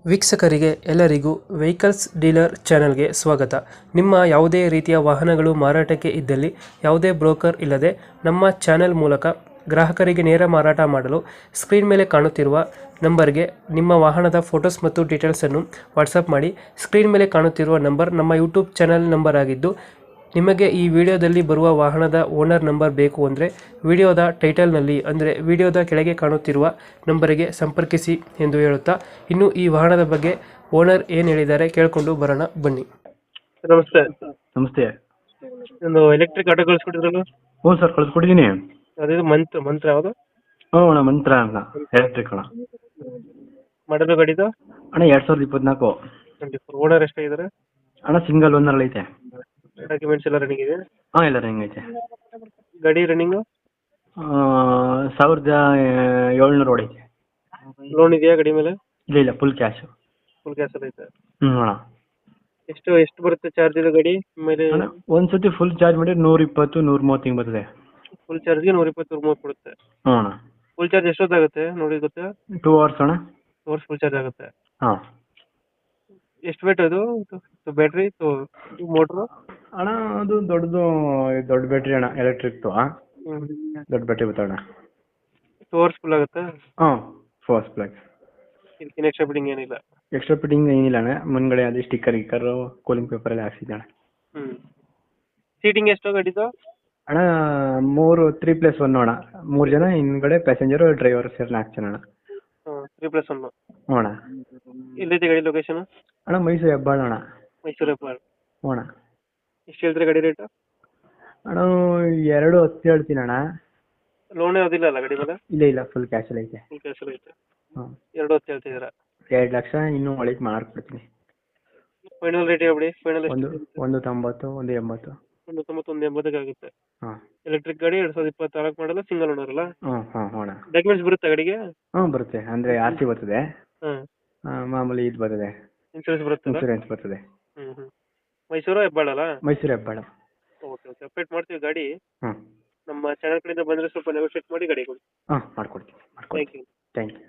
ವೀಕ್ಷಕರಿಗೆ ಎಲ್ಲರಿಗೂ vehicles dealer ಚಾನೆಲ್ಗೆ ಸ್ವಾಗತ. ನಿಮ್ಮ ಯಾವುದೇ ರೀತಿಯ ವಾಹನಗಳು ಮಾರಾಟಕ್ಕೆ ಇದ್ದಲ್ಲಿ ಯಾವುದೇ ಬ್ರೋಕರ್ ಇಲ್ಲದೆ ನಮ್ಮ ಚಾನೆಲ್ ಮೂಲಕ ಗ್ರಾಹಕರಿಗೆ ನೇರ ಮಾರಾಟ ಮಾಡಲು ಸ್ಕ್ರೀನ್ ಮೇಲೆ ಕಾಣುತ್ತಿರುವ ನಂಬರ್ಗೆ ನಿಮ್ಮ ವಾಹನದ ಫೋಟೋಸ್ ಮತ್ತು ಡೀಟೇಲ್ಸನ್ನು ವಾಟ್ಸಪ್ ಮಾಡಿ. ಸ್ಕ್ರೀನ್ ಮೇಲೆ ಕಾಣುತ್ತಿರುವ ನಂಬರ್ ನಮ್ಮ ಯೂಟ್ಯೂಬ್ ಚಾನೆಲ್ ನಂಬರ್ ಆಗಿದ್ದು, ನಿಮಗೆ ಈ ವಿಡಿಯೋದಲ್ಲಿ ಬರುವ ವಾಹನದ ಓನರ್ ನಂಬರ್ ಬೇಕು ಅಂದರೆ ವಿಡಿಯೋದ ಟೈಟಲ್ನಲ್ಲಿ ಅಂದರೆ ವಿಡಿಯೋದ ಕೆಳಗೆ ಕಾಣುತ್ತಿರುವ ನಂಬರಿಗೆ ಸಂಪರ್ಕಿಸಿ ಎಂದು ಹೇಳುತ್ತಾ, ಇನ್ನು ಈ ವಾಹನದ ಬಗ್ಗೆ ಓನರ್ ಏನು ಹೇಳಿದ್ದಾರೆ ಕೇಳಿಕೊಂಡು ಬರೋಣ ಬನ್ನಿ. ನಮಸ್ತೆ. ನಮಸ್ತೆ. ಒಂದು ಎಲೆಕ್ಟ್ರಿಕ್ ಆಟೋ ಕಳಿಸ್ಕೊಟ್ಟಿದ್ರಲ್ಲ? ಹ್ಞೂ ಸರ್, ಕಳಿಸ್ಕೊಟ್ಟಿದ್ದೀನಿ. ಅದೇ ಮಂತ್ರ ಯಾವುದು? ಹ್ಞೂ ಅಣ್ಣ, ಮಂತ್ರ ಅಣ್ಣ, ಎಲೆಕ್ಟ್ರಿಕ್ ಅಣ್ಣ. ಮಾಡಲು ಗಾಡಿದು ಅಣ್ಣ 2024. ಓನರ್ ಎಷ್ಟಾಗಿದ್ದಾರೆ ಅಣ್ಣ ಸಿಂಗಲ್ ಓನರ್ ಐತೆ. ಡಾಕ್ಯುಮೆಂಟ್ಸ್ ಎಲ್ಲ ರನ್ನಿಂಗ್ ಇದೆ? ಹಾಂ, ಎಲ್ಲ ಹೆಂಗೆ ಐತೆ. ಗಾಡಿ ರನ್ನಿಂಗು 1700 ಹೊಡೈತೆ. ಲೋನ್ ಇದೆಯಾ ಗಾಡಿ ಮೇಲೆ? ಇಲ್ಲ, ಫುಲ್ ಕ್ಯಾಶು. ಫುಲ್ ಕ್ಯಾಶ್ ಎಲ್ಲ ಐತೆ. ಅಣ್ಣ. ಎಷ್ಟು ಬರುತ್ತೆ ಚಾರ್ಜ್ ಇದು ಗಾಡಿ ಮೇಲೆ? ಅಣ್ಣ ಒಂದು ಸತಿ ಫುಲ್ ಚಾರ್ಜ್ ಮಾಡಿದ್ರೆ 120 130 ಹಿಂಗೆ ಬರ್ತದೆ. ಫುಲ್ ಚಾರ್ಜ್ಗೆ 120 130 ಕೊಡುತ್ತೆ. ಹ್ಞೂ ಅಣ್ಣ. ಫುಲ್ ಚಾರ್ಜ್ ಎಷ್ಟೊತ್ತಾಗುತ್ತೆ ನೋಡಿ ಗೊತ್ತಾ? 2 hours ಅಣ್ಣ. ಅವರ್ಸ್ ಫುಲ್ ಚಾರ್ಜ್ ಆಗುತ್ತೆ. ಹಾಂ. ಎಷ್ಟು ವೇಟ್ ಅದು ಬ್ಯಾಟ್ರಿ ಮೋಟ್ರು? ಅಣ್ಣ ಅದು ದೊಡ್ಡ ಬ್ಯಾಟ್ರಿ ಅಣ್ಣ, ಎಲೆಕ್ಟ್ರಿಕ್ದು. ದೊಡ್ಡ ಬ್ಯಾಟ್ರಿ ಬರ್ತಣ್ಣ. 2 ಅವರ್ಸ್ ಫುಲ್ ಆಗುತ್ತೆ. ಹಾಂ, ಫಸ್ಟ್ ಪ್ಲಗ್. ಇದಕ್ಕಿಂತ ಎಕ್ಸ್ಟ್ರಾ ಬಿಡಿಂಗ್ ಏನಿಲ್ಲ? ಎಕ್ಸ್ಟ್ರಾ ಫಿಟ್ಟಿಂಗ್ ಏನಿಲ್ಲ ಅಣ್ಣ. ಮುಂದ್ಗಡೆ ಅದು ಗಿಕ್ಕರು ಕೂಲಿಂಗ್ ಪೇಪರ್ ಎಲ್ಲ ಹಾಕ್ಸಿದ್ದೆ ಅಣ್ಣ. ಸೀಟಿಂಗ್ ಎಷ್ಟು ಗಾಡಿದು? ಅಣ್ಣ 3+1 ಅಣ್ಣ. 3 ಜನ ಹಿಂದ್ಗಡೆ ಪ್ಯಾಸೆಂಜರು, ಡ್ರೈವರ್ ಸೇರಿ 4 ಜನ ಅಣ್ಣ. 3+1. ಹ್ಞೂ ಅಣ್ಣ. ಎಲ್ಲೈತೆ ಗಾಡಿ ಲೊಕೇಶನ್? ಅಣ್ಣ ಮೈಸೂರು ಹೆಬ್ಬಾಳ ಅಣ್ಣ. ಮೈಸೂರು ಹೆಬ್ಬಾಳ. ಹ್ಞೂ ಅಣ್ಣ. ಎಷ್ಟು ಹೇಳ್ತೀರಾ ಗಾಡಿ ರೇಟು? ಅಣ್ಣ 210 ಹೇಳ್ತೀನಿ ಅಣ್ಣ. ಲೋನ್ ಯಾವುದಿಲ್ಲ ಅಲ್ಲ ಗಾಡಿ ಮೇಲೆ? ಇಲ್ಲ, ಫುಲ್ ಕ್ಯಾಶಲ್ಲಿ ಐತೆ. ಫುಲ್ ಕ್ಯಾಶ್ ಐತೆ. ಹ್ಞೂ. 210 ಹೇಳ್ತಿದ್ದೀರಾ? 2 ಲಕ್ಷ ಇನ್ನೂ ಒಳಗೆ ಮಾಡ್ಕೊಡ್ತೀನಿ. ಫೈನಲ್ ರೇಟ್ ಯಾವ್ದು? ಫೈನಲ್ ಎಷ್ಟು? 190 180. 190 180 ಆಗುತ್ತೆ. ಹಾಂ. ಎಲೆಕ್ಟ್ರಿಕ್ ಗಾಡಿ 2024 ಮಾಡಲ್ಲ, ಸಿಂಗಲ್ ಓನರ್ ಅಲ್ಲ? ಹ್ಞೂ ಅಣ್ಣ. ಡಾಕ್ಯುಮೆಂಟ್ಸ್ ಬರುತ್ತೆ ಗಾಡಿಗೆ? ಹ್ಞೂ ಬರುತ್ತೆ. ಅಂದರೆ RC ಬರ್ತದೆ. ಮಾಮೂಲಿ ಇದು ಬರ್ತದೆ, ಇನ್ಶೂರೆನ್ಸ್ ಬರುತ್ತೆ. ಇನ್ಸೂರೆನ್ಸ್ ಬರ್ತದೆ. ಮೈಸೂರು ಹೆಬ್ಬಾಳ ಅಲ್ಲ? ಮೈಸೂರು ಹೆಬ್ಬಾಳ. ಓಕೆ, ಅಪ್ಡೇಟ್ ಮಾಡ್ತೀವಿ ಗಾಡಿ. ಹ್ಞೂ. ನಮ್ಮ ಚಾನಲ್ ಕಡೆಯಿಂದ ಬಂದರೆ ಸ್ವಲ್ಪ ನೆಗೋಷಿಯೇಟ್ ಮಾಡಿ ಗಾಡಿ ಕೊಡಿ. ಹಾಂ, ಮಾಡ್ಕೊಡ್ತೀನಿ. Thank you. Thank you.